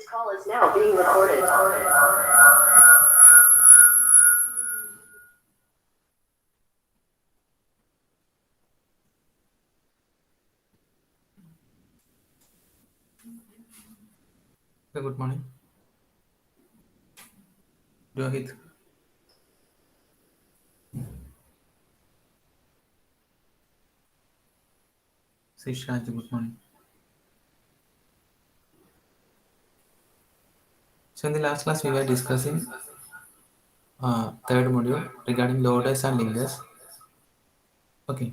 This call is now being recorded. Good morning. Rohit. Sishraj, good morning. So in the last class we were discussing third module regarding loaders and linkers. Okay.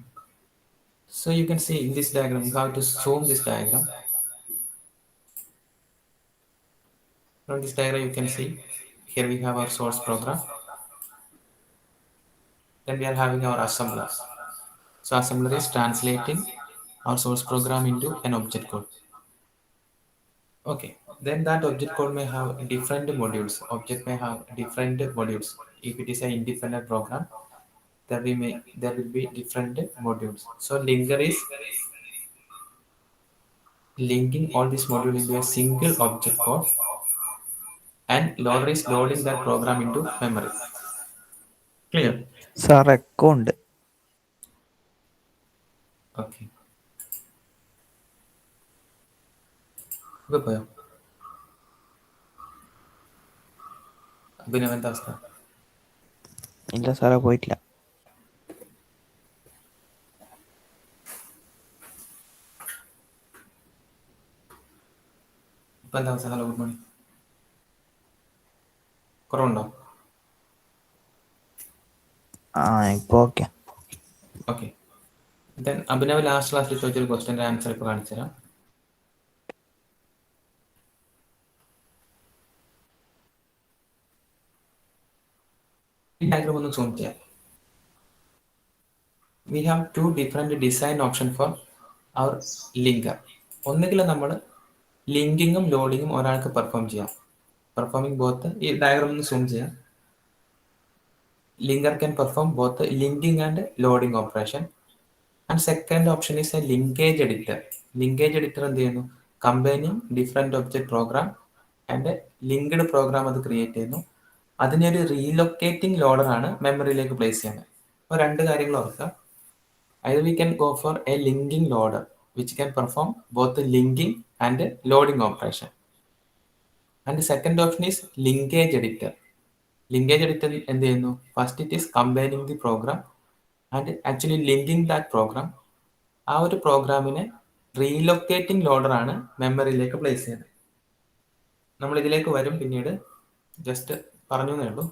So you can see in this diagram, you have to zoom this diagram. From this diagram you can see, here we have our source program. Then we are having our assembler. So assembler is translating our source program into an object code. Okay, then that object code may have different modules. Object may have different modules. If it is an independent program, there will be different modules. So linker is linking all this module into a single object code, and loader is loading that program into memory. Clear? Sir, account. Okay. Good boy. Abhinav എന്താ അവസ്ഥ? ഇല്ല സാറേ പോയിട്ടില്ല. ഇപ്പം എന്താ അവസ്ഥ? Hello, good morning. കുറവുണ്ടോ? ഇപ്പോൾ okay. Okay. Then Abhinav last ക്ലാസ്സിൽ ചോദിച്ചൊരു ക്വസ്റ്റ്യൻ്റെ ആൻസർ ഇപ്പോൾ കാണിച്ചു തരാം. ഈ ഡയഗ്രാം ഒന്ന് സൂം ചെയ്യാം. We have two different design options for our linker. ഒന്നുകിൽ നമ്മൾ ലിങ്കിങ്ങും ലോഡിങ്ങും ഒരാൾക്ക് പെർഫോം ചെയ്യാം. പെർഫോമിംഗ് ബോത്ത്, ഈ ഡയഗ്രാം ഒന്ന് സൂം ചെയ്യാം. Linker can perform both linking and loading operation. And second option is a linkage editor. Linkage editor എന്ത് ചെയ്യുന്നു? Combining different object program and linked program അത് ക്രിയേറ്റ് ചെയ്യുന്നു. അതിനൊരു റീലൊക്കേറ്റിംഗ് ലോഡറാണ് മെമ്മറിയിലേക്ക് പ്ലേസ് ചെയ്യുന്നത്. അപ്പോൾ രണ്ട് കാര്യങ്ങൾ ഓർക്കുക. Either we can go for a linking loader which can perform both the linking and loading operation. And the second option is linkage editor. Linkage editor എന്ത് ചെയ്യുന്നു? First it is combining the program and actually linking that program. ആ ഒരു പ്രോഗ്രാമിനെ റീലൊക്കേറ്റിംഗ് ലോഡറാണ് മെമ്മറിയിലേക്ക് place ചെയ്യുന്നത്. നമ്മൾ ഇതിലേക്ക് വരും പിന്നീട്, ജസ്റ്റ് പറഞ്ഞു എന്നേ ഉള്ളൂ.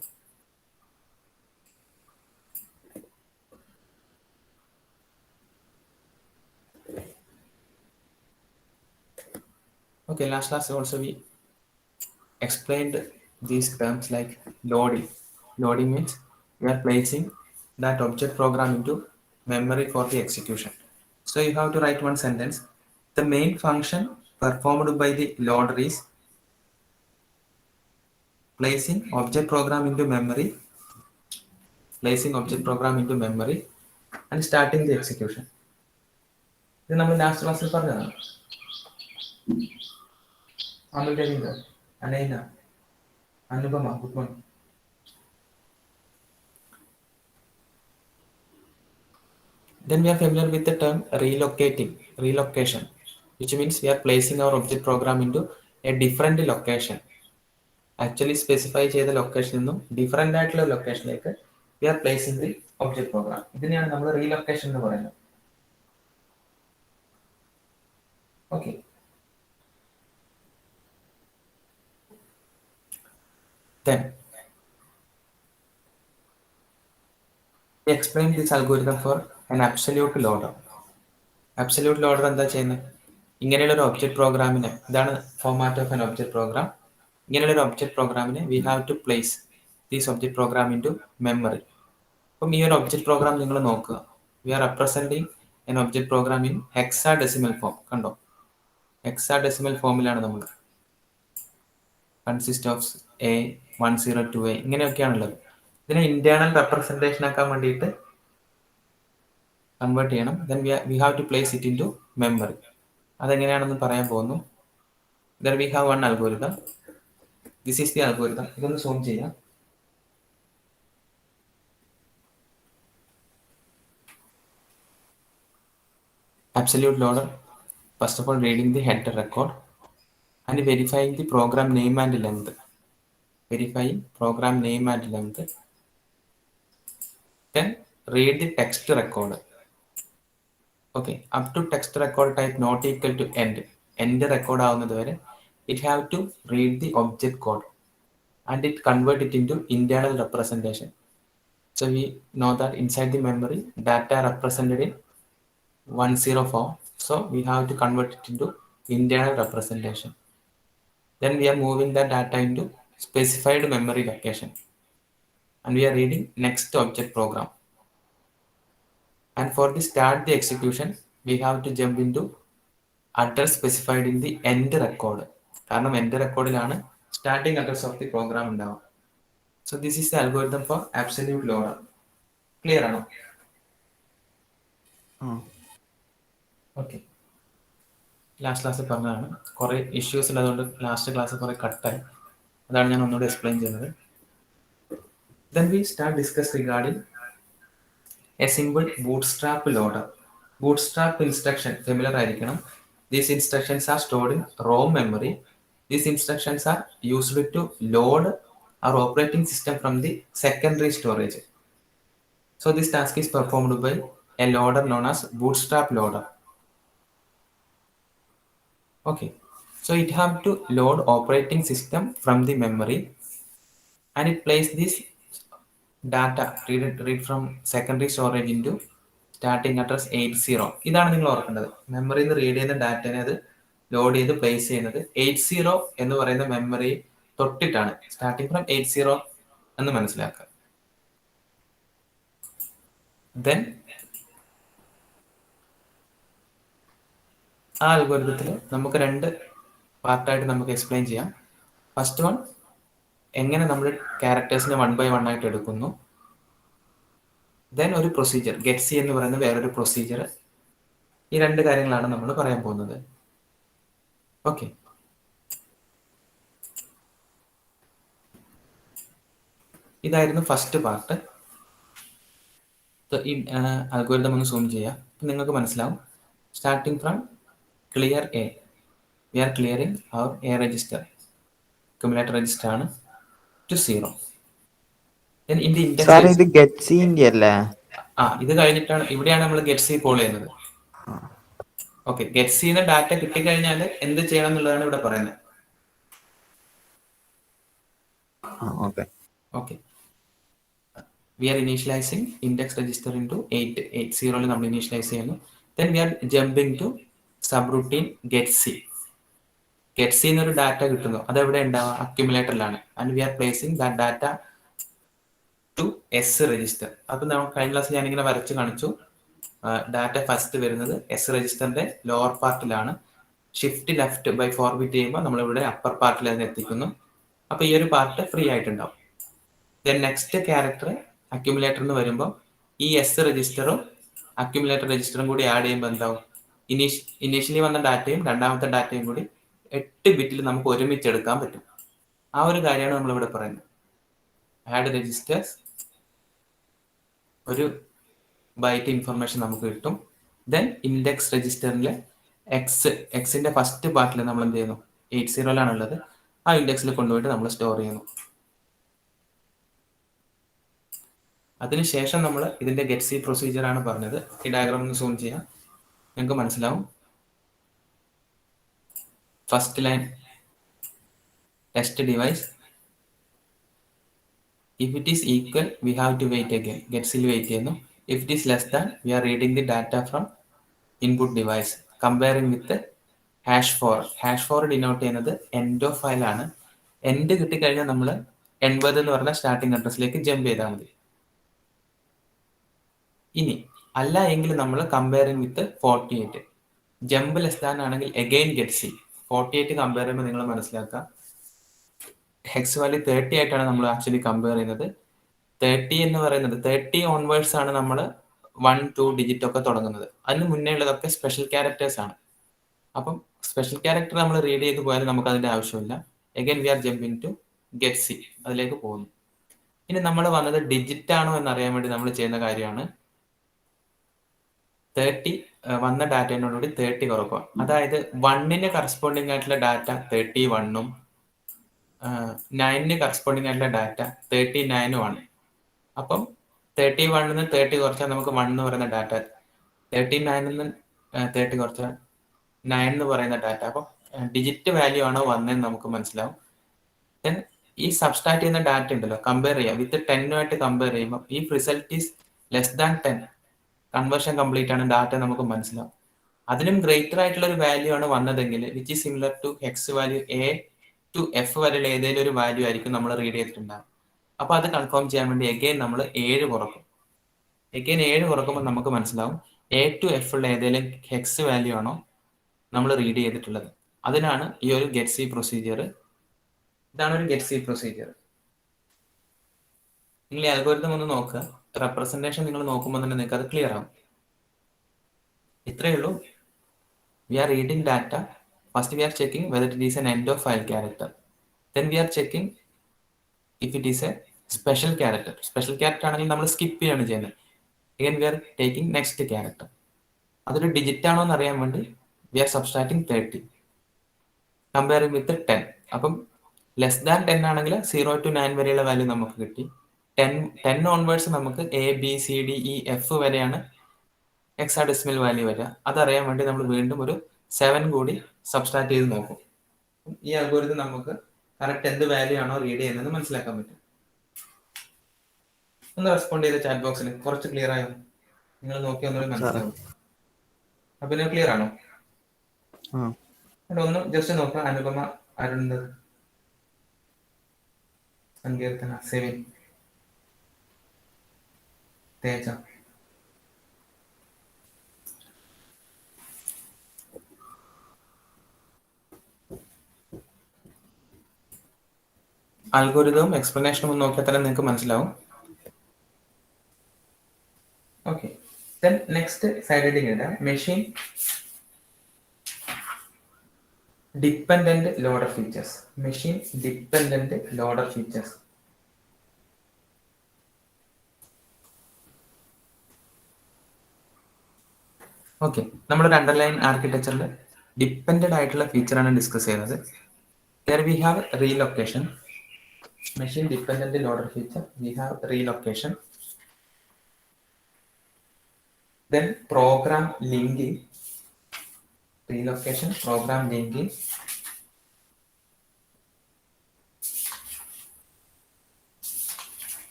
Okay, last class also we explained these terms like loading. Loading means we are placing that object program into memory for the execution. So you have to write one sentence. The main function performed by the loader is placing object program into memory, and starting the execution. ഇത് നമ്മൾ last ക്ലാസ്സിൽ പറഞ്ഞതാണ്. Amal Raveendra, Anaina, Anupama, good morning. Then we are familiar with the term relocation, which means we are placing our object program into a different location. Actually specify ചെയ്ത ലൊക്കേഷനിൽ നിന്നും different ആയിട്ടുള്ള ലൊക്കേഷനിലേക്ക് we are placing the object program. ഇതിനെയാണ് നമ്മൾ relocation എന്ന് പറയുന്നത്. Okay. Then we explain this algorithm for an absolute loader. Absolute loader എന്താ ചെയ്യുന്നത്? ഇങ്ങനെയുള്ള ഒരു ഒബ്ജക്റ്റ് പ്രോഗ്രാമിനെ, ഇതാണ് format of an object program. ഇങ്ങനെയുള്ള ഒരു ഒബ്ജക്റ്റ് പ്രോഗ്രാമിനെ we have to place these object program into memory. അപ്പം ഈ ഒരു ഒബ്ജക്റ്റ് പ്രോഗ്രാം നിങ്ങൾ നോക്കുക. We are representing an object program in hexadecimal form. കണ്ടോ? ഹെക്സാഡെസിമൽ ഫോമിലാണ് നമ്മൾ. കൺസിസ്റ്റ് ഓഫ് A, 102A ഇങ്ങനെയൊക്കെയാണുള്ളത്. ഇതിനെ ഇന്റേണൽ റെപ്രസെൻറ്റേഷൻ ആക്കാൻ വേണ്ടിയിട്ട് കൺവേർട്ട് ചെയ്യണം. Then we have to place it into memory. അതെങ്ങനെയാണെന്ന് പറയാൻ പോകുന്നു. Then we have one algorithm. This is the algorithm. ഇതൊന്ന് സൂം ചെയ്യാം. Absolute loader, first of all reading the header record and verifying the program name and length. Verifying program name and length. Then read the text record. Okay, up to text record type not equal to end. End record ആവുന്നത് വരെ it have to read the object code and it convert it into internal representation. So we know that inside the memory data represented in 104. So we have to convert it into internal representation. Then we are moving the data into specified memory location and we are reading next object program. And for the start the execution, we have to jump into address specified in the end record. കാരണം end recordലാണ് starting address of the program ഉണ്ടാവും. So this is the algorithm for absolute loader. Clear ആണോ? Okay, last ക്ലാസ്സിൽ പറഞ്ഞതാണ്. കുറേ issues ഉള്ളതുകൊണ്ട് last class കുറേ കട്ടായി. അതാണ് ഞാൻ ഒന്നുകൂടെ എക്സ്പ്ലെയിൻ ചെയ്യുന്നത്. Then we start discuss regarding a simple bootstrap loader. Bootstrap instruction familiar ആയിരിക്കണം. These instructions are stored in ROM memory. These instructions are used to load our operating system from the secondary storage. So this task is performed by a loader known as bootstrap loader. Okay, so it have to load operating system from the memory and it plays this data read from secondary storage into starting address 80. ഇതാണ് നിങ്ങൾ ഓർക്കേണ്ടത്. മെമ്മറിയിൽ നിന്ന് read ചെയ്യുന്ന ഡാറ്റനെ അത് load ചെയ്ത് place ചെയ്യുന്നത് 80 എന്ന് പറയുന്ന മെമ്മറി തൊട്ടിട്ടാണ്. സ്റ്റാർട്ടിംഗ് ഫ്രം 80 എന്ന് മനസ്സിലാക്കുക. ദെൻ ആ അൽഗോരിതത്തിൽ നമുക്ക് രണ്ട് പാർട്ടായിട്ട് നമുക്ക് എക്സ്പ്ലെയിൻ ചെയ്യാം. ഫസ്റ്റ് വൺ, എങ്ങനെ നമ്മൾ ക്യാരക്ടേഴ്സിനെ 1 by 1 ആയിട്ട് എടുക്കുന്നു. ദെൻ ഒരു പ്രൊസീജിയർ ഗെറ്റ് സി എന്ന് പറയുന്ന വേറൊരു പ്രൊസീജിയർ. ഈ രണ്ട് കാര്യങ്ങളാണ് നമ്മൾ പറയാൻ പോകുന്നത്. ഓക്കെ, ഇതായിരുന്നു ഫസ്റ്റ് പാർട്ട്. ഈ അൽഗോരിതം ഒന്ന് സൂം ചെയ്യാം. നിങ്ങൾക്ക് മനസ്സിലാവും. Starting from clear A, we are clearing our A register, accumulator register ആണ്, ടു 0. ഇത് ഗെറ്റ് സിന്റെ അല്ലേ? ഇത് കഴിഞ്ഞിട്ടാണ്, ഇവിടെയാണ് നമ്മൾ ഗെറ്റ് സി കോൾ ചെയ്യുന്നത്. ഓക്കെ, ഗെറ്റ് സിന്ന് ഡാറ്റ കിട്ടിക്കഴിഞ്ഞാൽ എന്ത് ചെയ്യണം എന്നുള്ളതാണ് ഇവിടെ പറയുന്നത്. Okay, we are initialising index register into 880 നമ്മൾ ഇനീഷ്യലൈസ് ചെയ്യുന്നു. Then we are jumping to subroutine get C. Get C എന്നൊരു ഡാറ്റ കിട്ടുന്നു, അതെവിടെ ഉണ്ടാവുക? അക്യുമുലേറ്ററിലാണ്. And we are placing that data to S register. അപ്പം നമ്മൾ കഴിഞ്ഞ ക്ലാസ് ഞാനിങ്ങനെ വരച്ച് കാണിച്ചു. ഡാറ്റ ഫസ്റ്റ് വരുന്നത് എസ് രജിസ്റ്ററിന്റെ ലോവർ പാർട്ടിലാണ്. ഷിഫ്റ്റ് ലെഫ്റ്റ് ബൈ 4 ബിറ്റ് ചെയ്യുമ്പോൾ നമ്മളിവിടെ അപ്പർ പാർട്ടിൽ അതിന് എത്തിക്കുന്നു. അപ്പോൾ ഈ ഒരു പാർട്ട് ഫ്രീ ആയിട്ടുണ്ടാവും. ദെൻ നെക്സ്റ്റ് ക്യാരക്ടർ അക്യുമുലേറ്ററിൽ നിന്ന് വരുമ്പോൾ ഈ എസ് രജിസ്റ്ററും അക്യുമുലേറ്റർ രജിസ്റ്ററും കൂടി ആഡ് ചെയ്യുമ്പോൾ എന്താവും? ഇനീഷ്യലി വന്ന ഡാറ്റയും രണ്ടാമത്തെ ഡാറ്റയും കൂടി 8 ബിറ്റിൽ നമുക്ക് ഒരുമിച്ച് എടുക്കാൻ പറ്റും. ആ ഒരു കാര്യമാണ് നമ്മളിവിടെ പറയുന്നത്. ആഡ് രജിസ്റ്റേഴ്സ്, ഒരു ബൈറ്റ് ഇൻഫർമേഷൻ നമുക്ക് കിട്ടും. ദെൻ ഇൻഡെക്സ് രജിസ്റ്ററിലെ എക്സിന്റെ ഫസ്റ്റ് പാർട്ടിൽ നമ്മൾ എന്ത് ചെയ്യുന്നു? 80 ഉള്ളത്. ആ ഇൻഡെക്സിൽ കൊണ്ടുപോയിട്ട് നമ്മൾ സ്റ്റോർ ചെയ്യുന്നു. അതിനുശേഷം നമ്മൾ ഇതിന്റെ ഗെറ്റ് സി പ്രൊസീജിയർ ആണ് പറഞ്ഞത്. ഈ ഡയഗ്രാം ഒന്ന് സൂം ചെയ്യാം, നിങ്ങൾക്ക് മനസ്സിലാവും. First line test device, if it is equal we have to wait again. Gets ൽ വെയിറ്റ് ചെയ്യുന്നു. If it is less than we are reading the data from input device, comparing with the #4. #4 denote ചെയ്യുന്നത് end of file ആണ്. End കിട്ടിക്കഴിഞ്ഞാൽ നമ്മൾ 80 എന്ന് പറഞ്ഞ starting അഡ്രസ്സിലേക്ക് jump ചെയ്താൽ മതി. ഇനി അല്ല എങ്കിൽ നമ്മൾ comparing with 48. Jump less than ആണെങ്കിൽ അഗെയിൻ ഗെറ്റ് സി. 48 കമ്പയർ ചെയ്യുമ്പോൾ നിങ്ങൾ മനസ്സിലാക്കുക, ഹെക്സ് വാല്യൂ 30 ആയിട്ടാണ് നമ്മൾ ആക്ച്വലി കമ്പയർ ചെയ്യുന്നത്. 30 എന്ന് പറയുന്നത് 30 ഓൺവേർഡ്സ് ആണ് നമ്മൾ 1, 2 ഡിജിറ്റ് ഒക്കെ തുടങ്ങുന്നത്. അതിന് മുന്നേ ഉള്ളതൊക്കെ സ്പെഷ്യൽ ക്യാരക്ടേഴ്സ് ആണ്. അപ്പം സ്പെഷ്യൽ ക്യാരക്ടർ നമ്മൾ റീഡ് ചെയ്ത് പോയാലും നമുക്ക് അതിന്റെ ആവശ്യമില്ല. Again we are jumping to get C, അതിലേക്ക് പോകുന്നു. ഇനി നമ്മൾ വന്നത് ഡിജിറ്റ് ആണോ എന്നറിയാൻ വേണ്ടി നമ്മൾ ചെയ്യുന്ന കാര്യമാണ് 30 വന്ന ഡാറ്റയോടുകൂടി 30 കുറക്കുക. അതായത് 1ന് കറസ്പോണ്ടിങ് ആയിട്ടുള്ള ഡാറ്റ 31ഉം 9ന് കറസ്പോണ്ടിങ് ആയിട്ടുള്ള ഡാറ്റ 39ഉം ആണ്. അപ്പം 31ന്ന് 30 കുറച്ചാൽ നമുക്ക് 1 എന്ന് പറയുന്ന ഡാറ്റ, 39ന്ന് 30 കുറച്ചാൽ 9 എന്ന് പറയുന്ന ഡാറ്റ. അപ്പം ഡിജിറ്റ് വാല്യൂ ആണോ വന്നതെന്ന് നമുക്ക് മനസ്സിലാവും. ദെൻ ഈ സബ്സ്ട്രാക്ട് ചെയ്യുന്ന ഡാറ്റ ഉണ്ടല്ലോ, കമ്പയർ ചെയ്യാം വിത്ത് 10ആയിട്ട് കമ്പയർ ചെയ്യുമ്പോൾ ഈ result is less than 10, conversion complete ആണ്, ഡാറ്റ നമുക്ക് മനസ്സിലാവും. അതിലും ഗ്രേറ്റർ ആയിട്ടുള്ള ഒരു വാല്യൂ ആണ് വന്നതെങ്കിൽ which is similar to hex value A to F വരെയുള്ള ഏതെങ്കിലും ഒരു വാല്യൂ ആയിരിക്കും നമ്മൾ റീഡ് ചെയ്തിട്ടുണ്ടാകും. അപ്പൊ അത് കൺഫേം ചെയ്യാൻ വേണ്ടി എഗെയിൻ നമ്മൾ 7 കുറക്കും. എഗെയിൻ 7 കുറക്കുമ്പോൾ നമുക്ക് മനസ്സിലാവും എ ടു എഫ് ഉള്ള ഏതെങ്കിലും ഹെക്സ് വാല്യൂ ആണോ നമ്മൾ റീഡ് ചെയ്തിട്ടുള്ളത്. അതിനാണ് ഈ ഒരു ഗെറ്റ് സി പ്രൊസീജിയർ. ഇതാണ് ഒരു ഗെറ്റ് സി പ്രൊസീജിയർ. നിങ്ങൾ ഈ അൽഗോരിതം ഒന്ന് നോക്കുക, റെപ്രസെന്റേഷൻ നിങ്ങൾ നോക്കുമ്പോൾ തന്നെ നിങ്ങൾക്ക് അത് ക്ലിയർ ആവും. ഇത്രയേ ഉള്ളൂ. We are reading data. First we are checking whether it is an end of file character. Then we are checking if it is a special character. Special character ആണെങ്കിൽ നമ്മൾ സ്കിപ്പ് ചെയ്യാണ് ചെയ്യുന്നത്. Again we are taking next character. അതൊരു digit ആണോ എന്ന് അറിയാൻ വേണ്ടി we are subtracting 30 comparing with 10. അപ്പം ലെസ് ദാൻ 10 ആണെങ്കിൽ 0 to 9 വരെയുള്ള വാല്യൂ നമുക്ക് കിട്ടി. 10 ഓൺവേർഡ്സ് നമുക്ക് A B C D E F വരെയാണ് ഹെക്സാഡെസിമൽ വാല്യൂ വരിക. അതറിയാൻ വേണ്ടി നമ്മൾ വീണ്ടും ഒരു 7 കൂടി സബ്സ്ട്രാക്ട് ചെയ്ത് നോക്കും. ഈ അൽഗോരിതം നമുക്ക് കറക്റ്റ് എന്ത് വാല്യൂ ആണോ റീഡ് ചെയ്യുന്നത് മനസ്സിലാക്കാൻ പറ്റും. ഒന്ന് റെസ്പോണ്ട് ചെയ്ത ചാറ്റ് ബോക്സിൽ. കുറച്ച് ക്ലിയർ ആയോ? നിങ്ങൾ നോക്കി ഒന്നുകൂടി മനസ്സിലാവും. അപ്പൊ നിങ്ങൾ ക്ലിയർ ആണോ? ഒന്ന് ജസ്റ്റ് നോക്കുക. അനുപമ, അരുൺ, സങ്കീർത്തന, സെവിൻ, തേജ. അൽഗോരിതവും എക്സ്പ്ലനേഷനും ഒന്ന് നോക്കിയാൽ തന്നെ നിങ്ങൾക്ക് മനസ്സിലാവും. Okay, then next side heading എഴുതാം. Machine dependent loader features. Machine dependent loader features. Okay, നമ്മളൊരു അണ്ടർലൈൻ ആർക്കിടെക്ചറിൽ ഡിപ്പെൻഡന്റ് ആയിട്ടുള്ള ഫീച്ചറാണ് ഡിസ്കസ് ചെയ്യുന്നത്. Here we have relocation. Machine dependent loader feature. We have relocation. Then program linking. Relocation, program linking.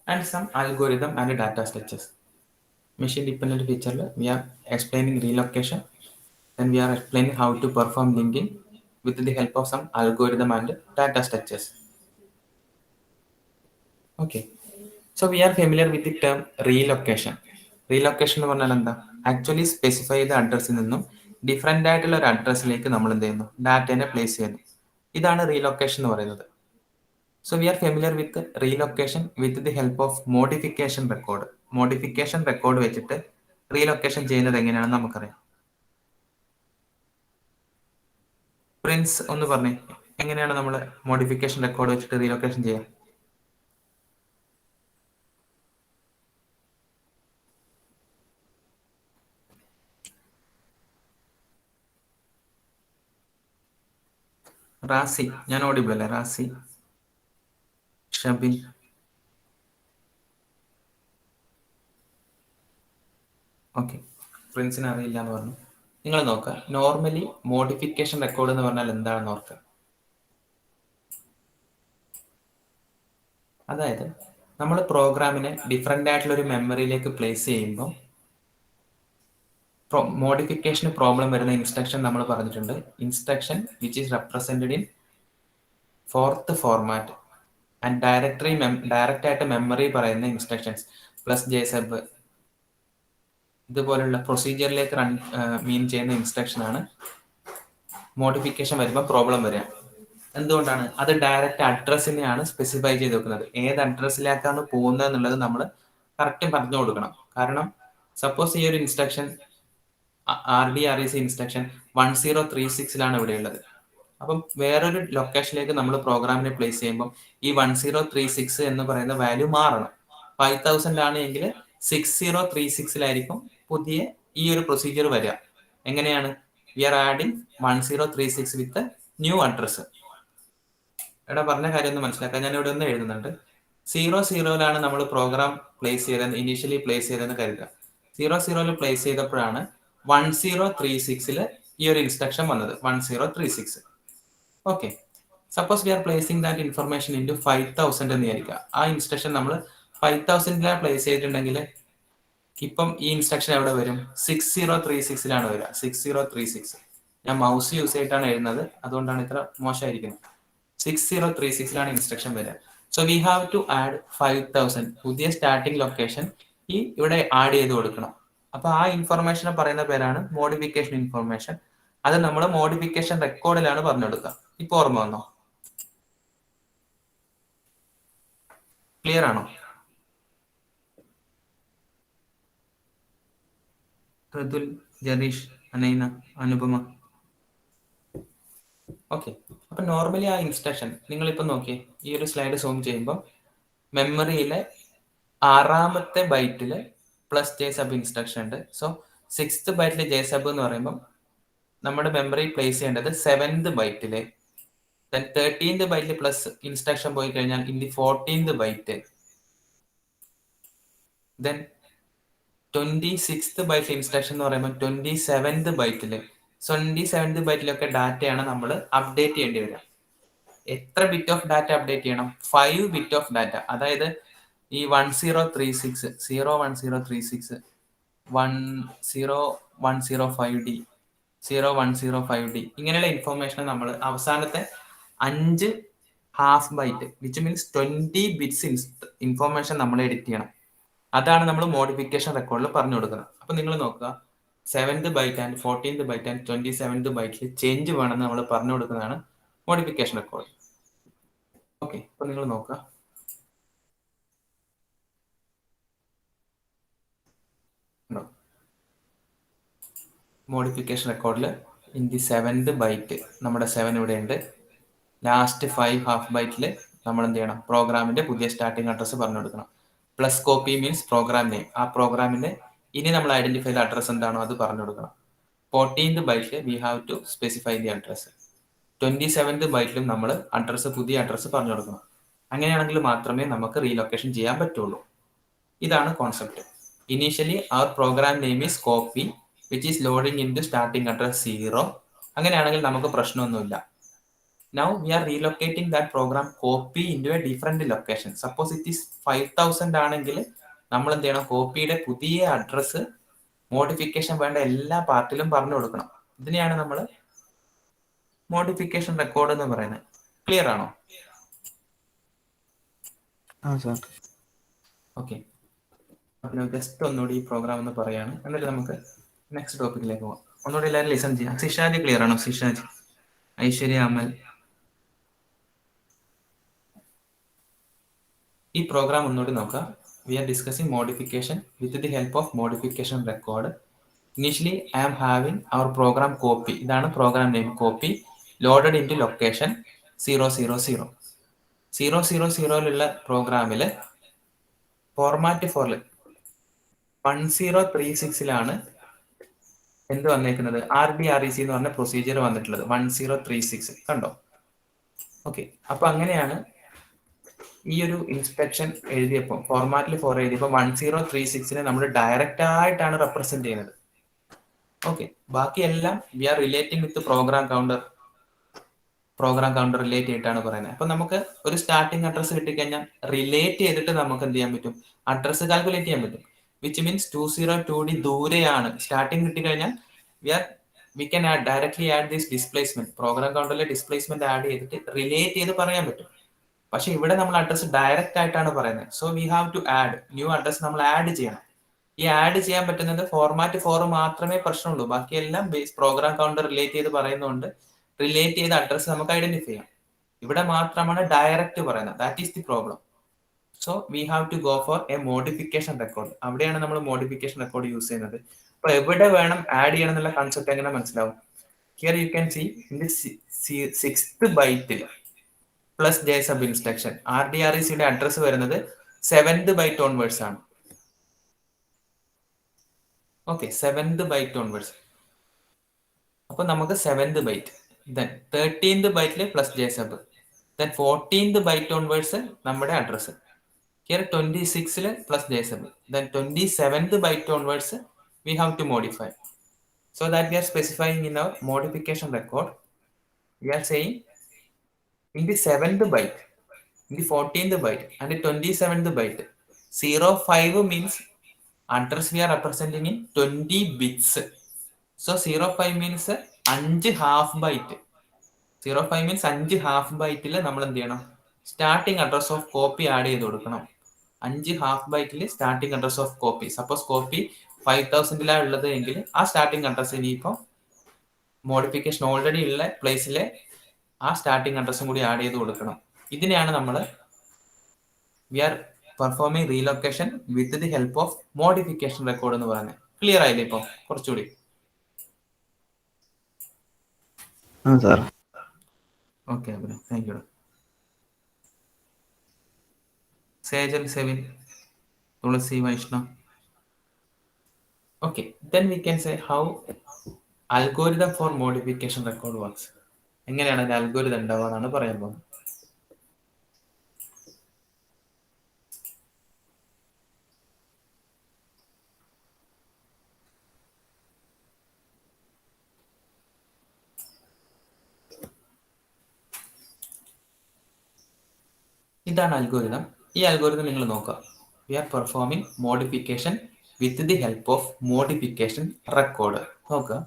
And some algorithm and data structures. Machine dependent feature, we are explaining relocation. Then we are explaining how to perform linking with the help of some algorithm and data structures. Okay, so we are familiar with the term relocation. Relocation എന്ന് പറഞ്ഞാൽ എന്താ? Actually specify ചെയ്ത അഡ്രസ്സിൽ നിന്നും different ആയിട്ടുള്ള ഒരു അഡ്രസ്സിലേക്ക് നമ്മൾ എന്ത് ചെയ്യുന്നു? ഡാറ്റേനെ പ്ലേസ് ചെയ്യുന്നു. ഇതാണ് റീലൊക്കേഷൻ എന്ന് പറയുന്നത്. So V R familiar with relocation with the help of modification record. Modification record വെച്ചിട്ട് റീലൊക്കേഷൻ ചെയ്യുന്നത് എങ്ങനെയാണെന്ന് നമുക്കറിയാം. പ്രിൻസ് ഒന്ന് പറഞ്ഞേ, എങ്ങനെയാണ് നമ്മൾ മോഡിഫിക്കേഷൻ റെക്കോർഡ് വെച്ചിട്ട് റീലൊക്കേഷൻ ചെയ്യുക? റാസി, ഞാൻ ഓഡിബിൾ അല്ലേ? റാസി, ഷബിൻ, ഓക്കെ. പ്രിൻസിന് അറിയില്ല എന്ന് പറഞ്ഞു. നിങ്ങൾ നോക്കുക, നോർമലി മോഡിഫിക്കേഷൻ റെക്കോർഡ് എന്ന് പറഞ്ഞാൽ എന്താണെന്ന് ഓർക്കുക. അതായത് നമ്മൾ പ്രോഗ്രാമിനെ ഡിഫറെന്റ് ആയിട്ടുള്ള ഒരു മെമ്മറിയിലേക്ക് പ്ലേസ് ചെയ്യുമ്പോൾ മോഡിഫിക്കേഷന് പ്രോബ്ലം വരുന്ന ഇൻസ്ട്രക്ഷൻ നമ്മൾ പറഞ്ഞിട്ടുണ്ട്. Instruction which is represented in 4th format and direct ആയിട്ട് മെമ്മറി പറയുന്ന ഇൻസ്ട്രക്ഷൻസ് പ്ലസ് ജെ സബ് ഇതുപോലുള്ള പ്രൊസീജിയറിലേക്ക് മീൻ ചെയ്യുന്ന ഇൻസ്ട്രക്ഷൻ ആണ് മോഡിഫിക്കേഷൻ വരുമ്പോൾ പ്രോബ്ലം വരിക. എന്തുകൊണ്ടാണ്? അത് ഡയറക്റ്റ് അഡ്രസ്സിനെയാണ് സ്പെസിഫൈ ചെയ്ത് വെക്കുന്നത്. ഏത് അഡ്രസ്സിലേക്കാണ് പോകുന്നത് എന്നുള്ളത് നമ്മൾ കറക്റ്റ് പറഞ്ഞു കൊടുക്കണം. കാരണം സപ്പോസ് ഈ ഒരു ഇൻസ്ട്രക്ഷൻ RDREC ഇൻസ്ട്രക്ഷൻ 1036 ഇവിടെയുള്ളത്. അപ്പം വേറൊരു ലൊക്കേഷനിലേക്ക് നമ്മൾ പ്രോഗ്രാമിനെ പ്ലേസ് ചെയ്യുമ്പോൾ ഈ 1036 എന്ന് പറയുന്ന വാല്യൂ മാറണം. 5000 ആണ് എങ്കിൽ 6036 പുതിയ ഈ ഒരു പ്രൊസീജിയർ വരിക. എങ്ങനെയാണ്? We are adding 1036 with new address. ഇവിടെ പറഞ്ഞ കാര്യം ഒന്ന് മനസ്സിലാക്കാൻ ഞാൻ ഇവിടെ ഒന്ന് എഴുതുന്നുണ്ട്. 00 നമ്മൾ പ്രോഗ്രാം പ്ലേസ് ചെയ്തതെന്ന് ഇനീഷ്യലി പ്ലേസ് ചെയ്തതെന്ന് കരുതുക. 00 പ്ലേസ് ചെയ്തപ്പോഴാണ് 1036 ഈ ഒരു ഇൻസ്ട്രക്ഷൻ വന്നത്. 1036. Okay, suppose we are placing that information into 5000 എന്ന് വിചാരിക്കുക. ആ ഇൻസ്ട്രക്ഷൻ നമ്മൾ 5000 പ്ലേസ് ചെയ്തിട്ടുണ്ടെങ്കിൽ ഇപ്പം ഈ ഇൻസ്ട്രക്ഷൻ എവിടെ വരും? 6036 വരിക. 6036. ഞാൻ മൗസ് യൂസ് ചെയ്തിട്ടാണ് എഴുതുന്നത്, അതുകൊണ്ടാണ് ഇത്ര മോശമായിരിക്കുന്നത്. 6036 ഇൻസ്ട്രക്ഷൻ വരിക. So we have to add 5000, പുതിയ സ്റ്റാർട്ടിംഗ് ലൊക്കേഷൻ ഈ ഇവിടെ ആഡ് ചെയ്ത് കൊടുക്കണം. അപ്പൊ ആ ഇൻഫർമേഷനെ പറയുന്ന പേരാണ് മോഡിഫിക്കേഷൻ ഇൻഫർമേഷൻ. അത് നമ്മൾ മോഡിഫിക്കേഷൻ റെക്കോർഡിലാണ് പറഞ്ഞു കൊടുക്കുക. ഇപ്പൊ ഓർമ്മ വന്നോ? ക്ലിയർ ആണോ? ഋതുൽ, ജനീഷ്, അനൈന, അനുപമ. ഓക്കെ, അപ്പൊ നോർമലി ആ ഇൻസ്ട്രക്ഷൻ നിങ്ങളിപ്പോ നോക്കിയേ, ഈ ഒരു സ്ലൈഡ് സൂം ചെയ്യുമ്പോൾ മെമ്മറിയിലെ 6ാമത്തെ ബൈറ്റില് പ്ലസ് ജെ സബ് ഇൻസ്ട്രക്ഷൻ ഉണ്ട്. സോ 6th ബൈറ്റില് ജെ സബ് എന്ന് പറയുമ്പോൾ നമ്മുടെ മെമ്മറി പ്ലേസ് ചെയ്യേണ്ടത് 7th ബൈറ്റില്. ദെൻ 13th ബൈറ്റിൽ പ്ലസ് ഇൻസ്ട്രക്ഷൻ പോയി കഴിഞ്ഞാൽ in the 14th byte. Then 26th byte instruction എന്ന് പറയുമ്പോൾ 27th ബൈറ്റില്. 27th ബൈറ്റിലൊക്കെ ഡാറ്റയാണ് നമ്മൾ അപ്ഡേറ്റ് ചെയ്യേണ്ടി വരിക. എത്ര ബിറ്റ് ഓഫ് ഡാറ്റ അപ്ഡേറ്റ് ചെയ്യണം? 5 ബിറ്റ് ഓഫ് ഡാറ്റ. അതായത് ഈ 1036, 01036, 10105D, 0105D ഇങ്ങനെയുള്ള ഇൻഫോർമേഷൻ നമ്മൾ അവസാനത്തെ 5 half byte which means 20 bits information നമ്മൾ എഡിറ്റ് ചെയ്യണം. അതാണ് നമ്മൾ മോഡിഫിക്കേഷൻ റെക്കോർഡിൽ പറഞ്ഞു കൊടുക്കുന്നത്. അപ്പൊ നിങ്ങൾ നോക്കുക, 7th byte and 14th byte and 27th ബൈറ്റിൽ ചേഞ്ച് വേണമെന്ന് നമ്മൾ പറഞ്ഞു കൊടുക്കുന്നതാണ് മോഡിഫിക്കേഷൻ റെക്കോർഡ്. ഓക്കെ, അപ്പൊ നിങ്ങൾ നോക്കുക, മോഡിഫിക്കേഷൻ റെക്കോർഡിൽ ഇൻ ദി 7th ബൈറ്റ് നമ്മുടെ 7 ഇവിടെ ഉണ്ട്. ലാസ്റ്റ് 5 ഹാഫ് ബൈറ്റിൽ നമ്മൾ എന്ത് ചെയ്യണം? പ്രോഗ്രാമിന്റെ പുതിയ സ്റ്റാർട്ടിംഗ് അഡ്രസ്സ് പറഞ്ഞു കൊടുക്കണം. Plus copy means program name. ആ പ്രോഗ്രാമിന്റെ ഇനി നമ്മൾ ഐഡന്റിഫൈ ചെയ്ത അഡ്രസ് എന്താണോ അത് പറഞ്ഞു കൊടുക്കണം. 14th ബൈറ്റിൽ we have to specify the address. 27th ബൈറ്റിലും നമ്മൾ അഡ്രസ്സ്, പുതിയ അഡ്രസ്സ് പറഞ്ഞു കൊടുക്കണം. അങ്ങനെയാണെങ്കിൽ മാത്രമേ നമുക്ക് റീലൊക്കേഷൻ ചെയ്യാൻ പറ്റുള്ളൂ. ഇതാണ് concept. Initially our program name is copy which is loading into starting address 0. അങ്ങനെയാണെങ്കിൽ നമുക്ക് പ്രശ്നമൊന്നുമില്ല. Now we are relocating that program copy into a different location. Suppose it is 5000 ആണെങ്കിൽ നമ്മൾ എന്ത് ചെയ്യണം? കോപ്പിയുടെ പുതിയ അഡ്രസ്സ് മോഡിഫിക്കേഷൻ വേണ്ട എല്ലാ പാർട്ടിലും പറഞ്ഞു കൊടുക്കണം. ഇതിനെയാണ് നമ്മൾ മോഡിഫിക്കേഷൻ റെക്കോർഡ് എന്ന് പറയുന്നത്. ക്ലിയർ ആണോ? ഓക്കെ, അപ്പോൾ ജസ്റ്റ് ഒന്നുകൂടി ഈ പ്രോഗ്രാം എന്ന് പറയാണ്, എന്നിട്ട് നമുക്ക് നെക്സ്റ്റ് ടോപ്പിക്കിലേക്ക് പോകാം. ഒന്നുകൂടി എല്ലാവരും ലിസൺ ചെയ്യാം. സിഷാജ് ക്ലിയർ ആണോ? സിഷാജ്, ഐശ്വര്യ, അമൽ. ഈ പ്രോഗ്രാം ഒന്നുകൂടി നോക്കുക. We are discussing modification with the help of modification record. Initially I am having our program copy. ഇതാണ് program name, copy loaded into location 000. 000 പ്രോഗ്രാമിൽ ഫോർമാറ്റ് ഫോറിൽ 1036 എന്ത് വന്നേക്കുന്നത്? RDREC എന്ന് പറഞ്ഞ പ്രൊസീജിയർ വന്നിട്ടുള്ളത് 1036. കണ്ടോ? ഓക്കെ, അപ്പൊ അങ്ങനെയാണ് ഈ ഒരു ഇൻസ്ട്രക്ഷൻ എഴുതിയപ്പോൾ, ഫോർമാറ്റിൽ 4 എഴുതിയപ്പോൾ 1036 നമ്മൾ ഡയറക്റ്റ് ആയിട്ടാണ് റെപ്രസെന്റ് ചെയ്യുന്നത്. ഓക്കെ, ബാക്കിയെല്ലാം വി ആർ റിലേറ്റിംഗ് വിത്ത് പ്രോഗ്രാം കൗണ്ടർ റിലേറ്റ് ചെയ്തിട്ടാണ് പറയുന്നത്. അപ്പൊ നമുക്ക് ഒരു സ്റ്റാർട്ടിംഗ് അഡ്രസ് കിട്ടിക്കഴിഞ്ഞാൽ റിലേറ്റ് ചെയ്തിട്ട് നമുക്ക് എന്ത് ചെയ്യാൻ പറ്റും? അഡ്രസ് കാൽക്കുലേറ്റ് ചെയ്യാൻ പറ്റും. വിച്ച് മീൻസ് 202D ദൂരെയാണ്. സ്റ്റാർട്ടിംഗ് കിട്ടിക്കഴിഞ്ഞാൽ we can directly add this displacement. Program കൗണ്ടറിലെ ഡിസ്പ്ലേസ്മെന്റ് ആഡ് ചെയ്തിട്ട് റിലേറ്റ് ചെയ്ത് പറയാൻ പറ്റും. പക്ഷെ ഇവിടെ നമ്മൾ അഡ്രസ് ഡയറക്റ്റ് ആയിട്ടാണ് പറയുന്നത്. So we have to add new address. നമ്മൾ ആഡ് ചെയ്യണം. ഈ ആഡ് ചെയ്യാൻ പറ്റുന്നത് ഫോർമാറ്റ് 4 മാത്രമേ പ്രശ്നമുള്ളൂ. ബാക്കിയെല്ലാം ബേസ് പ്രോഗ്രാം കൗണ്ടർ റിലേറ്റ് ചെയ്ത് പറയുന്നതുകൊണ്ട് റിലേറ്റ് ചെയ്ത അഡ്രസ് നമുക്ക് ഐഡന്റിഫൈ ചെയ്യാം. ഇവിടെ മാത്രമാണ് ഡയറക്റ്റ് പറയുന്നത്. That is the problem. So we have to go for a modification record. അവിടെയാണ് നമ്മൾ മോഡിഫിക്കേഷൻ റെക്കോർഡ് യൂസ് ചെയ്യുന്നത്. അപ്പൊ എവിടെ വേണം ആഡ് ചെയ്യണം എന്നുള്ള കൺസെപ്റ്റ് എങ്ങനെ മനസ്സിലാവും? Here you can see in the 6th ബൈറ്റിൽ പ്ലസ് ജെ സബ് ഇൻസ്ട്രക്ഷൻ RDRECയുടെ അഡ്രസ് വരുന്നത് 7th ബൈറ്റ് ഓൺവേർഡ്സ് ആണ്. ഓക്കെ, 7th ബൈറ്റ് ഓൺവേർഡ്സ്. അപ്പൊ നമുക്ക് 7th ബൈറ്റ്, ദെൻ 13th ബൈറ്റിൽ plus J sub, then 14th byte onwards നമ്മുടെ അഡ്രസ്. ഹിയർ 26ൽ plus J sub, then 27th byte onwards we have to modify. So that we are specifying in our modification record, we are saying in the 7th byte, in the 14th byte and the 27th byte, 05 means address we are representing in 20 bits. So 05 means 5 half byte. 05 means 5 half byte നമ്മൾ എന്ത് ചെയ്യണം? Starting address of copy add ചെയ്ത് കൊടുക്കണം. 5 half ബൈറ്റിൽ starting address of copy. Suppose copy 5000 ഉള്ളത് എങ്കിൽ ആ starting address ഇനിയിപ്പോൾ മോഡിഫിക്കേഷൻ ഓൾറെഡി ഉള്ള പ്ലേസിലെ ആ സ്റ്റാർട്ടിംഗ് അഡ്രസ്സും കൂടി ആഡ് ചെയ്ത് കൊടുക്കണം. ഇതിനെയാണ് നമ്മൾ we are performing relocation with the help of modification record എന്ന് പറയുന്നത്. ക്ലിയർ ആയില്ലേ ഇപ്പൊ കുറച്ചുകൂടി? Okay, thank you. Sejal Sevin, Tulasi Vaishnav. Okay, then we can say how algorithm for modification record works. എങ്ങനെയാണ് ഒരു അൽഗോരിതം ഉണ്ടാവുകയെന്നാണ് പറയാൻ പോകുന്നത്. ഇതാണ് അൽഗോരിതം. ഈ അൽഗോരിതം നിങ്ങൾ നോക്കുക. We are performing modification with the help of modification record. നോക്കുക,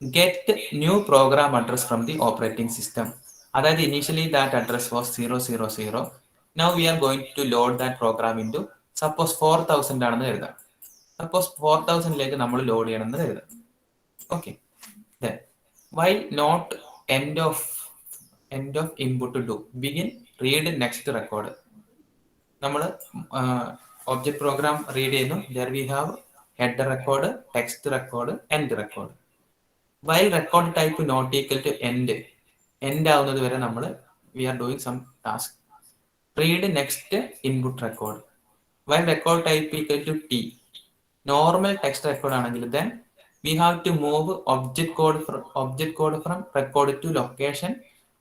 get new program address from the operating system. അതായത് initially that address was 000. Now we are going to load that program into suppose 4000 ആണെന്ന് കരുതാം. Suppose 4000ലേക്ക് നമ്മൾ load ചെയ്യണമെന്ന് കരുതാം. Okay, why not end of input to begin read next record. നമ്മൾ object program read ചെയ്യുന്നു. There we have header record, text record, end record. While record type not equal to end ആവുന്നത് വരെ നമ്മൾ we are doing some task. Read next input record. While record type equal to T, normal text record ആണെങ്കിൽ then we have to move object code from record to location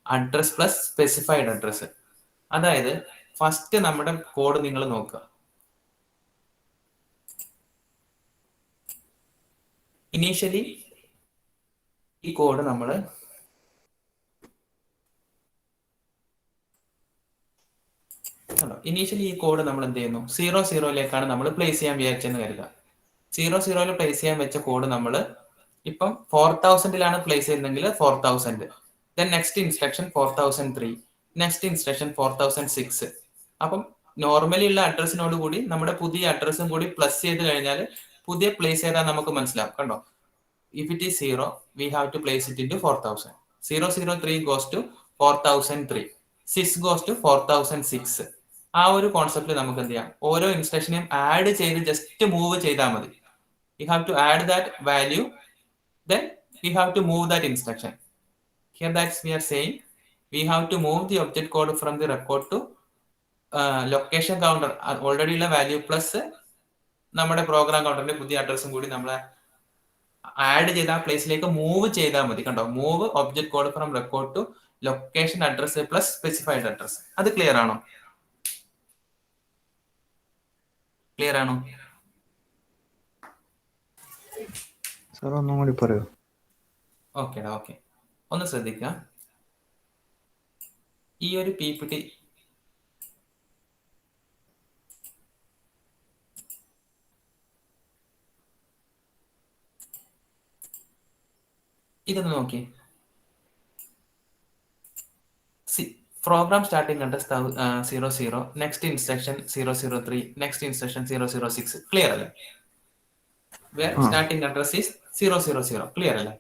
address plus specified address. അതായത് first നമ്മുടെ code നിങ്ങൾ നോക്കുക. Initially ഈ code നമ്മൾ എന്ത് ചെയ്യുന്നു? 00ലേക്കാണ് നമ്മൾ പ്ലേസ് ചെയ്യാൻ വിചാരിച്ചെന്ന് കരുതുക. 00ൽ പ്ലേസ് ചെയ്യാൻ വെച്ച കോഡ് നമ്മൾ ഇപ്പം 4000ലാണ് പ്ലേസ് ചെയ്യുന്നതെങ്കിൽ 4000, then next instruction 4003, next instruction 4006. അപ്പം നോർമലി ഉള്ള അഡ്രസ്സിനോട് കൂടി നമ്മുടെ പുതിയ അഡ്രസ്സും കൂടി പ്ലസ് ചെയ്ത് കഴിഞ്ഞാൽ പുതിയ പ്ലേസ് ചെയ്താൽ നമുക്ക് മനസ്സിലാവും. കണ്ടോ, if it is 0 we have to place it into 4000. 003 goes to 4003, 6 goes to 4006. ആ ഒരു കോൺസെപ്റ്റിൽ നമുക്ക് എന്ത് ചെയ്യാം? ഓരോ ഇൻസ്ട്രക്ഷനെയും ആഡ് ചെയ്ത് ജസ്റ്റ് മൂവ് ചെയ്താൽ മതി. You have to add that value, then you have to move that instruction. Here that's we are saying we have to move the object code from the record to location counter. Already ഉള്ള value plus നമ്മുടെ programme കൗണ്ടറിന്റെ പുതിയ അഡ്രസ്സും കൂടി നമ്മൾ add ചെയ്ത ആ പ്ലേസിലേക്ക് move ചെയ്താൽ മതി. കണ്ടോ, move object code from record to location address plus specified address. അത് ക്ലിയർ ആണോ? സാർ ഒന്നും കൂടി പറയൂ. ഓക്കെ, ഒന്ന് ശ്രദ്ധിക്കുക. ഈ ഒരു PPT ഇതൊന്ന് നോക്കി. Program starting address 00, next instruction 003, next instruction 006. Clear അല്ലേ? Starting address is 000. ക്ലിയർ അല്ലേ?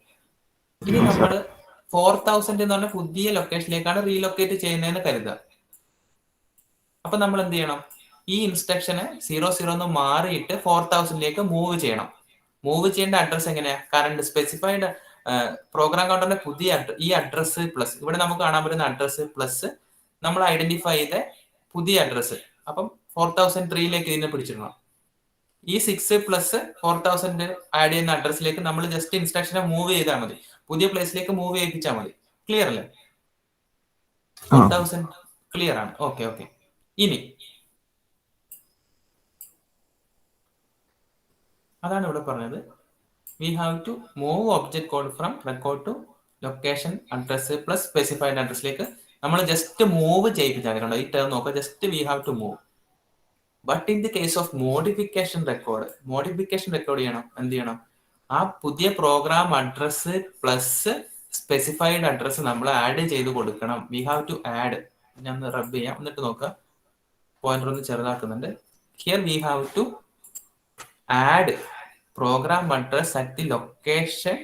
ഇനി നമ്മൾ 4000 എന്ന് പറഞ്ഞ പുതിയ ലൊക്കേഷനിലേക്കാണ് റീലൊക്കേറ്റ് ചെയ്യുന്നതെന്ന് കരുതുക. അപ്പൊ നമ്മൾ എന്ത് ചെയ്യണം? ഈ ഇൻസ്ട്രക്ഷന് 00 മാറിയിട്ട് 4000ലേക്ക് മൂവ് ചെയ്യണം. മൂവ് ചെയ്യേണ്ട അഡ്രസ് എങ്ങനെയാ? കറണ്ട് സ്പെസിഫൈഡ് പ്രോഗ്രാം കൗണ്ടറിന്റെ പുതിയ ഈ അഡ്രസ് പ്ലസ് ഇവിടെ നമുക്ക് കാണാൻ പറ്റുന്ന അഡ്രസ് പ്ലസ് നമ്മൾ ഐഡന്റിഫൈ ചെയ്ത പുതിയ അഡ്രസ്. അപ്പം 4003ലേക്ക് ഇതിനെ പിടിച്ചിടണം. ഈ 6 പ്ലസ് 4000 ആഡ് ചെയ്യുന്ന അഡ്രസ്സിലേക്ക് നമ്മൾ ജസ്റ്റ് ഇൻസ്ട്രക്ഷനെ മൂവ് ചെയ്താൽ മതി. പുതിയ പ്ലേസിലേക്ക് മൂവ് ചെയ്യിപ്പിച്ചാൽ മതി. ക്ലിയർ അല്ലേ? 4000 ക്ലിയർ ആണ്. Okay okay. ഇനി അതാണ് ഇവിടെ പറഞ്ഞത്. We have to move object code from record to location address plus specified അഡ്രസ്സിലേക്ക് നമ്മൾ ജസ്റ്റ് മൂവ് ചെയ്യിപ്പിച്ചാൽ ഈ ടേം നോക്കുക. Just we have to move. But in the case of modification record ചെയ്യണം. എന്ത് ചെയ്യണം? ആ പുതിയ program address plus specified address നമ്മൾ ആഡ് ചെയ്ത് കൊടുക്കണം. We have to add. ഞാൻ റബ് ചെയ്യാം, എന്നിട്ട് നോക്കുക. പോയിന്റർ ഒന്ന് ചെറുതാക്കുന്നുണ്ട്. Here we have to add program address at the location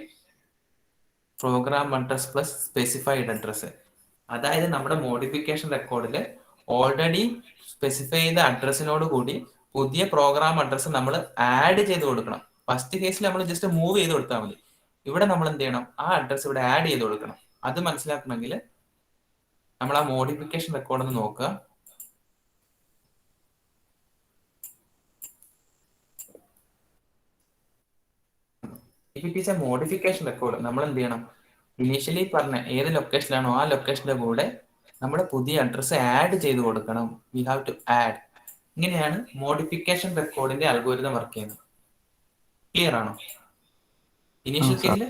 program address plus specified address. അതായത് നമ്മുടെ മോഡിഫിക്കേഷൻ റെക്കോർഡിൽ ഓൾറെഡി സ്പെസിഫൈ ചെയ്ത അഡ്രസ്സിനോട് കൂടി പുതിയ പ്രോഗ്രാം അഡ്രസ് നമ്മൾ ആഡ് ചെയ്ത് കൊടുക്കണം. ഫസ്റ്റ് കേസിൽ നമ്മൾ ജസ്റ്റ് മൂവ് ചെയ്ത് കൊടുത്താൽ മതി. ഇവിടെ നമ്മൾ എന്ത് ചെയ്യണം? ആ അഡ്രസ് ഇവിടെ ആഡ് ചെയ്ത് കൊടുക്കണം. അത് മനസ്സിലാക്കണമെങ്കിൽ നമ്മൾ ആ മോഡിഫിക്കേഷൻ റെക്കോർഡ് ഒന്ന് നോക്കുക. If it is A modification record നമ്മൾ എന്ത് ചെയ്യണം? ഇനീഷ്യലി പറഞ്ഞ ഏത് ലൊക്കേഷനാണോ ആ ലൊക്കേഷന്റെ കൂടെ നമ്മുടെ പുതിയ അഡ്രസ് ആഡ് ചെയ്ത് കൊടുക്കണം. We have to add. ഇങ്ങനെയാണ് മോഡിഫിക്കേഷൻ റെക്കോർഡിന്റെ അൽഗോരിതം വർക്ക് ചെയ്യുന്നത്. ക്ലിയർ ആണോ? ഇനീഷ്യൽ കേസിൽ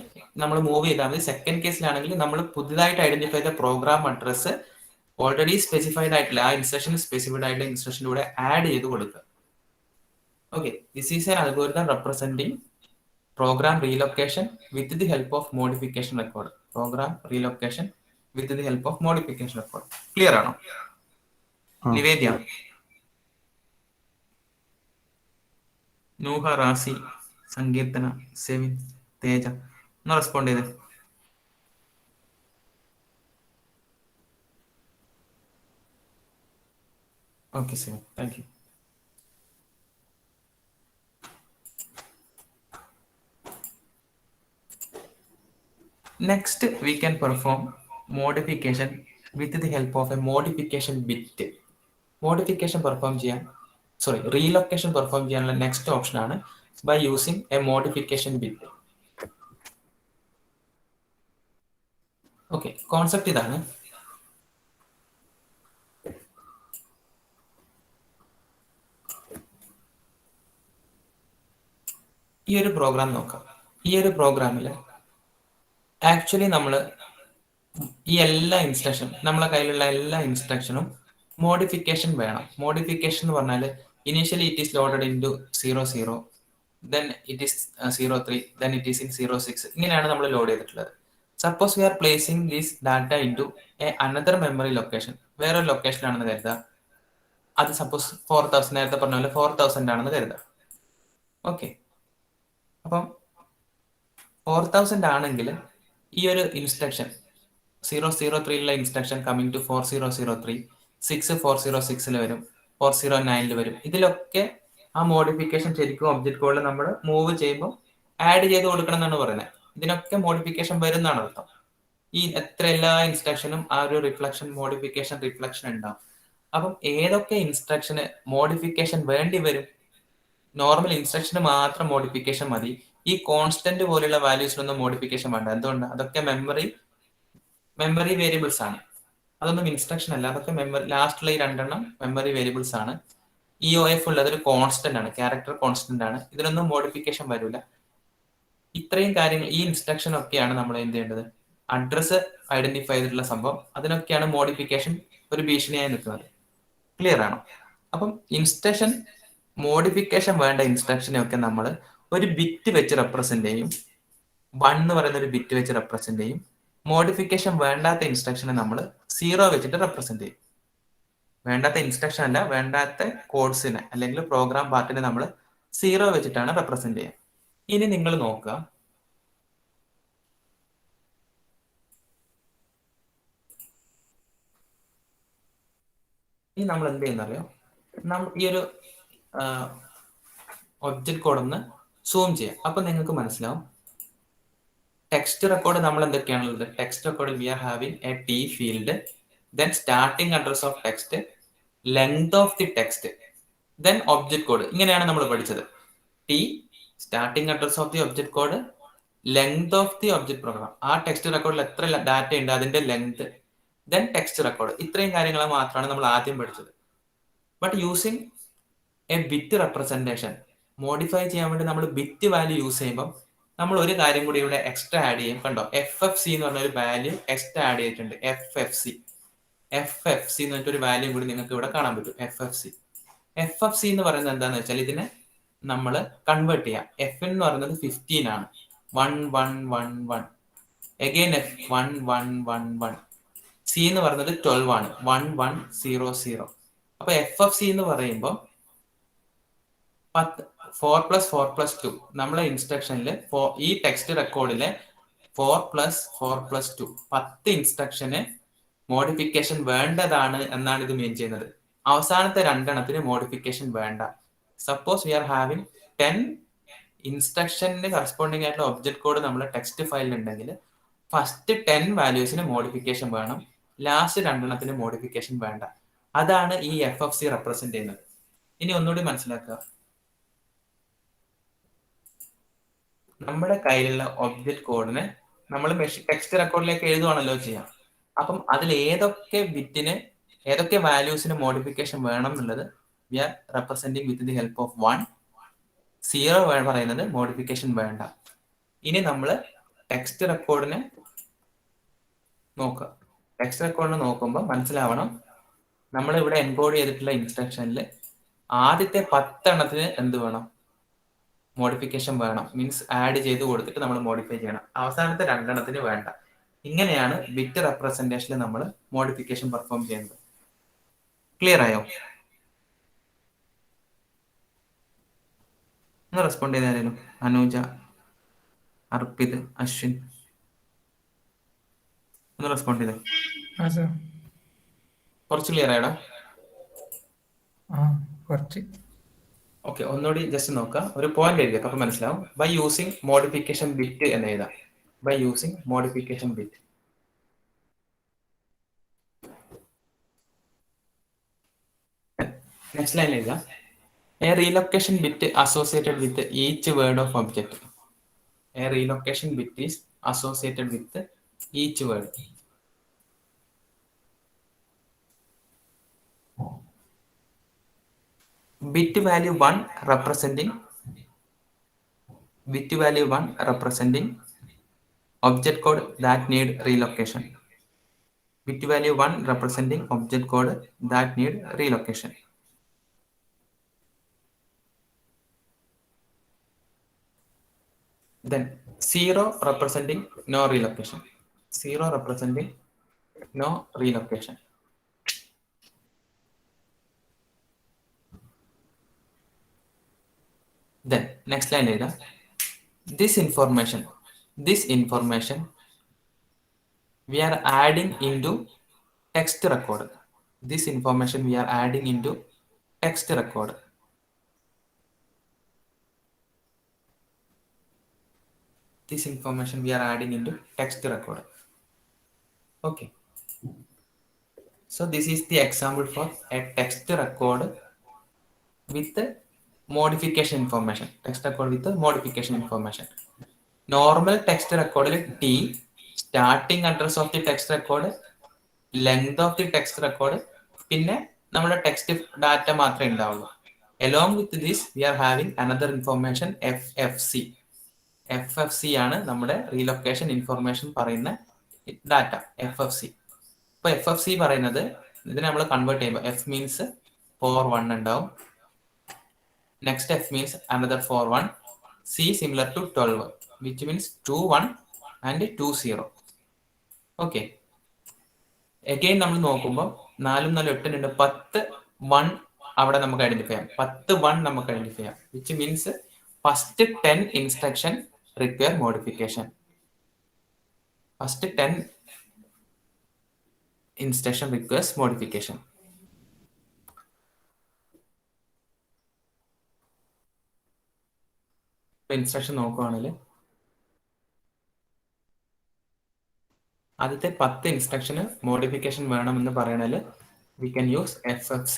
നമ്മൾ മൂവ് ചെയ്താൽ മതി. സെക്കൻഡ് കേസിലാണെങ്കിൽ നമ്മൾ പുതിയതായിട്ട് ഐഡന്റിഫൈ ചെയ്ത പ്രോഗ്രാം അഡ്രസ് ഓൾറെഡി സ്പെസിഫൈഡ് ആയിട്ടുള്ള ആ ഇൻസ്ട്രക്ഷൻ സ്പെസിഫൈഡ് ആയിട്ടുള്ള ഇൻസ്ട്രക്ഷൻ്റെ കൂടെ ആഡ് ചെയ്ത് കൊടുക്കുക. Okay, this is an algorithm representing program relocation with the help of modification record. Program relocation with the help of modification record. Clear ആണോ? നിവേദ്യ, നൂഹ, റാസി, സങ്കീർത്തന, സെവിൻ, തേജ ഒന്ന് റെസ്പോണ്ട് ചെയ്ത്. Okay സെവിൻ, thank you. Next, we can perform modification with the help of a modification bit. Modification perform relocation perform ചെയ്യാനുള്ള next option ആണ് by using a modification bit. Okay, concept ഇതാണ്. ഈ ഒരു programme നോക്കാം. ഈ ഒരു പ്രോഗ്രാമിൽ ആക്ച്വലി നമ്മൾ ഈ എല്ലാ ഇൻസ്ട്രക്ഷനും നമ്മളെ കയ്യിലുള്ള എല്ലാ ഇൻസ്ട്രക്ഷനും മോഡിഫിക്കേഷൻ വേണം. മോഡിഫിക്കേഷൻ എന്ന് പറഞ്ഞാൽ initially it is loaded into 00, then it is 03, then it is in 06. ഇങ്ങനെയാണ് നമ്മൾ ലോഡ് ചെയ്തിട്ടുള്ളത്. Suppose we are placing this data into another memory location. വേറൊരു ലൊക്കേഷൻ ആണെന്ന് കരുതുക. അത് സപ്പോസ് 4000, നേരത്തെ പറഞ്ഞ പോലെ 4000 ആണെന്ന് കരുതുക. ഓക്കെ, അപ്പം 4000 ആണെങ്കിൽ ഈ ഒരു ഇൻസ്ട്രക്ഷൻ 003 ഇൻസ്ട്രക്ഷൻ കമ്മിങ് ടു 4003, 6406 വരും, 409 വരും. ഇതിലൊക്കെ ആ മോഡിഫിക്കേഷൻ ശരിക്കും ഒബ്ജക്ട് കോഡിൽ നമ്മൾ മൂവ് ചെയ്യുമ്പോൾ ആഡ് ചെയ്ത് കൊടുക്കണം എന്നാണ് പറയുന്നത്. ഇതിനൊക്കെ മോഡിഫിക്കേഷൻ വരുന്നതാണ് അർത്ഥം. ഈ എത്ര എല്ലാ ഇൻസ്ട്രക്ഷനും ആ ഒരു മോഡിഫിക്കേഷൻ റിഫ്ലക്ഷൻ ഉണ്ടാവും. അപ്പം ഏതൊക്കെ ഇൻസ്ട്രക്ഷന് മോഡിഫിക്കേഷൻ വേണ്ടി വരും? നോർമൽ ഇൻസ്ട്രക്ഷന് മാത്രം മോഡിഫിക്കേഷൻ മതി. ഈ കോൺസ്റ്റന്റ് പോലുള്ള വാല്യൂസിനൊന്നും മോഡിഫിക്കേഷൻ വേണ്ട. എന്തുകൊണ്ട്? അതൊക്കെ മെമ്മറി വേരിയബിൾസ് ആണ്. അതൊന്നും ഇൻസ്ട്രക്ഷൻ അല്ല. അതൊക്കെ ലാസ്റ്റുള്ള ഈ 2 മെമ്മറി വേരിയബിൾസ് ആണ്. EOF ഉള്ളത് ഒരു കോൺസ്റ്റന്റ് ആണ്, ക്യാരക്ടർ കോൺസ്റ്റന്റ് ആണ്. ഇതിനൊന്നും മോഡിഫിക്കേഷൻ വരില്ല. ഇത്രയും കാര്യങ്ങൾ ഈ ഇൻസ്ട്രക്ഷൻ ഒക്കെയാണ് നമ്മൾ എന്ത് ചെയ്യേണ്ടത്? അഡ്രസ് ഐഡന്റിഫൈ ചെയ്തിട്ടുള്ള സംഭവം. അതിനൊക്കെയാണ് മോഡിഫിക്കേഷൻ ഒരു ഭീഷണിയായി നിൽക്കുന്നത്. ക്ലിയർ ആണോ? അപ്പം ഇൻസ്ട്രക്ഷൻ മോഡിഫിക്കേഷൻ വേണ്ട ഇൻസ്ട്രക്ഷനെയൊക്കെ നമ്മൾ ഒരു ബിറ്റ് വെച്ച് റെപ്രസെന്റ് ചെയ്യും. 1 എന്ന് പറയുന്ന ഒരു ബിറ്റ് വെച്ച് റെപ്രസെന്റ് ചെയ്യും. മോഡിഫിക്കേഷൻ വേണ്ടാത്ത ഇൻസ്ട്രക്ഷനെ നമ്മൾ 0 വെച്ചിട്ട് റെപ്രസെന്റ് ചെയ്യും. വേണ്ടാത്ത ഇൻസ്ട്രക്ഷൻ അല്ല, വേണ്ടാത്ത കോഡ്സിനെ അല്ലെങ്കിൽ പ്രോഗ്രാം പാർട്ടിനെ നമ്മൾ 0 വെച്ചിട്ടാണ് റെപ്രസെന്റ് ചെയ്യുക. ഇനി നിങ്ങൾ നോക്കുക, ഇനി നമ്മൾ എന്ത് ചെയ്യുന്നറിയോ? ഈ ഒരു ഒബ്ജക്ട് കോഡ് ഒന്ന് സൂം ചെയ്യാം. അപ്പൊ നിങ്ങൾക്ക് മനസ്സിലാവും ടെക്സ്റ്റ് റെക്കോർഡ് നമ്മൾ എന്തൊക്കെയാണുള്ളത്. ടെക്സ്റ്റ് റെക്കോർഡിൽ we are having a T field, then starting address of text, length of the text, then object code. ഇങ്ങനെയാണ് നമ്മൾ പഠിച്ചത്. T, starting address of the object code, length of the object program, ആ text റെക്കോർഡിൽ എത്ര data ഉണ്ട് അതിന്റെ length, then text record. ഇത്രയും കാര്യങ്ങൾ മാത്രമാണ് നമ്മൾ ആദ്യം പഠിച്ചത്. But using A bit representation, modify ചെയ്യാൻ വേണ്ടി നമ്മൾ ബിറ്റ് വാല്യൂ യൂസ് ചെയ്യുമ്പോൾ നമ്മൾ ഒരു കാര്യം കൂടി ഇവിടെ എക്സ്ട്രാ ആഡ് ചെയ്യും. കണ്ടോ, FFC എന്ന് പറഞ്ഞ ഒരു വാല്യൂ എക്സ്ട്രാ ആഡ് ചെയ്തിട്ടുണ്ട്. FFC എന്ന് പറഞ്ഞിട്ടൊരു വാല്യൂ കൂടി നിങ്ങൾക്ക് ഇവിടെ കാണാൻ പറ്റും. FFC എന്ന് പറയുന്നത് എന്താണെന്ന് വെച്ചാൽ ഇതിനെ നമ്മൾ കൺവേർട്ട് ചെയ്യാം. F എന്ന് പറയുന്നത് 15 ആണ്. 1111. Again F 1111. C എന്ന് പറയുന്നത് 12 ആണ്. 1100. അപ്പൊ FFC എന്ന് പറയുമ്പോൾ 4+4+2 നമ്മളെ ഇൻസ്ട്രക്ഷനിൽ ഈ ടെക്സ്റ്റ് റെക്കോർഡിലെ 4+4+2 10 ഇൻസ്ട്രക്ഷന് മോഡിഫിക്കേഷൻ വേണ്ടതാണ് എന്നാണ് ഇത് മീൻ ചെയ്യുന്നത്. അവസാനത്തെ രണ്ടെണ്ണത്തിന് മോഡിഫിക്കേഷൻ വേണ്ട. സപ്പോസ് വി ആർ ഹാവിംഗ് 10 ഇൻസ്ട്രക്ഷന് കറസ്പോണ്ടിങ് ആയിട്ടുള്ള ഒബ്ജക്ട് കോഡ് നമ്മുടെ ടെക്സ്റ്റ് ഫയലിൽ ഉണ്ടെങ്കിൽ ഫസ്റ്റ് 10 വാല്യൂസിന് മോഡിഫിക്കേഷൻ വേണം, ലാസ്റ്റ് രണ്ടെണ്ണത്തിന് മോഡിഫിക്കേഷൻ വേണ്ട. അതാണ് ഈ FFC റെപ്രസെന്റ് ചെയ്യുന്നത്. ഇനി ഒന്നുകൂടി മനസ്സിലാക്കുക, നമ്മുടെ കയ്യിലുള്ള ഒബ്ജക്ട് കോഡിനെ നമ്മൾ ടെക്സ്റ്റ് റെക്കോർഡിലേക്ക് എഴുതുവാണല്ലോ ചെയ്യാം. അപ്പം അതിൽ ഏതൊക്കെ വാല്യൂസിന് മോഡിഫിക്കേഷൻ വേണം എന്നുള്ളത് we are representing with the help of 1. 0 പറയുന്നത് മോഡിഫിക്കേഷൻ വേണ്ട. ഇനി നമ്മൾ ടെക്സ്റ്റ് റെക്കോർഡിനെ നോക്കുക. ടെക്സ്റ്റ് റെക്കോർഡിനെ നോക്കുമ്പോൾ മനസ്സിലാവണം, നമ്മൾ ഇവിടെ എൻകോഡ് ചെയ്തിട്ടുള്ള ഇൻസ്ട്രക്ഷനിൽ ആദ്യത്തെ 10 എണ്ണത്തിന് എന്ത് വേണം, മോഡിഫിക്കേഷൻ വേണം. മീൻസ് ആഡ് ചെയ്ത് കൊടുത്തിട്ട് നമ്മൾ മോഡിഫൈ ചെയ്യണം. അവസാനത്തെ രണ്ടെണ്ണത്തിന് വേണ്ട. ഇങ്ങനെയാണ് ബിറ്റ് റെപ്രസെന്റേഷനിൽ നമ്മൾ മോഡിഫിക്കേഷൻ പെർഫോം ചെയ്യുന്നത്. ക്ലിയർ ആയോ? ഒന്ന് റെസ്പോണ്ട് ചെയ്താലും. അനുജ, അർപ്പിത്, അശ്വിൻ ഒന്ന് റെസ്പോണ്ട് ചെയ്തേ. കുറച്ച് ക്ലിയർ ആയടാ? കുറച്ച്. ഓക്കെ, ഒന്നുകൂടി ജസ്റ്റ് നോക്കാം. ഒരു പോയിന്റ് എഴുതിയൊക്കെ അപ്പൊ മനസ്സിലാവും. ബൈ യൂസിങ് മോഡിഫിക്കേഷൻ ബിറ്റ് എന്ന് എഴുതാം. By using modification bit. Next line എഴുതാം. A relocation bit associated with each word of object. A relocation bit is associated with each word. Bit value 1 representing object code that need relocation. Bit value 1 representing object code that need relocation. Then 0 representing no relocation. 0 representing no relocation. Then next line is this information we are adding into text record. This information we are adding into text record. This information we are adding into text record. Okay. So this is the example for a text record with modification information. Text record with modification information. Normal text record T, starting address of the text record, length of the text record, പിന്നെ നമ്മുടെ text data മാത്രമേ ഉണ്ടാവുള്ളൂ. Along with this we are having another information FFC. FFC ആണ് നമ്മുടെ relocation information പറയുന്ന data. FFC. ഇപ്പൊ FFC പറയുന്നത് ഇതിനെ നമ്മൾ കൺവേർട്ട് ചെയ്യുമ്പോൾ F മീൻസ് 4 1 ഉണ്ടാവും. Next F means another 4 1. C similar to 12, which means 2 1 and 2 0. Okay. Again നമ്മൾ നോക്കുമ്പോൾ 4 4 8 ഉണ്ട്. 10 1 അവിടെ നമുക്ക് ഐഡന്റിഫൈ ചെയ്യാം. 10 1 നമുക്ക് ഐഡന്റിഫൈ ചെയ്യാം. Which means first 10 instruction require modification. First 10 instruction requires modification. Instruction നോക്കുവാണെങ്കിൽ ആദ്യത്തെ 10 ഇൻസ്ട്രക്ഷന് മോഡിഫിക്കേഷൻ വേണമെന്ന് പറയണതിൽ we can use FFC.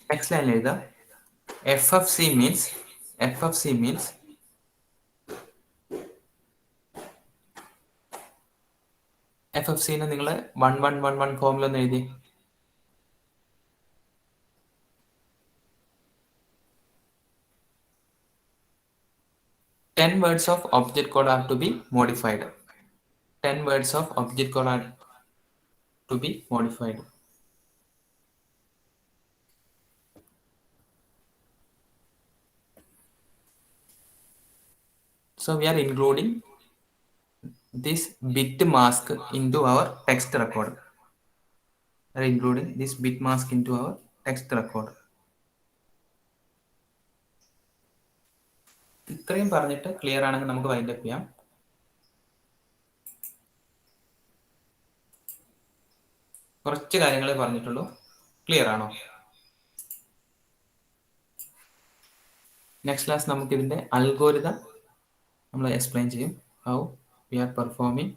Next ലൈനിൽ എഴുതാം FFC means FFCനെ നിങ്ങൾ 1111 ഫോമിലൊന്ന് എഴുതി. Ten words of object code are to be modified. 10 words of object code are to be modified. So we are including this bit mask into our text record. We are including this bit mask into our text record. ഇത്രയും പറഞ്ഞിട്ട് clear ആണെങ്കിൽ നമുക്ക് wind up ചെയ്യാം. കുറച്ച് കാര്യങ്ങളെ പറഞ്ഞിട്ടുള്ളൂ. Clear ആണോ? Next class നമുക്ക് ഇതിന്റെ അൽഗോരിതം നമ്മൾ എക്സ്പ്ലെയിൻ ചെയ്യും. How we are performing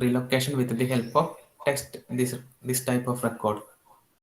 relocation with the help of text this type of record.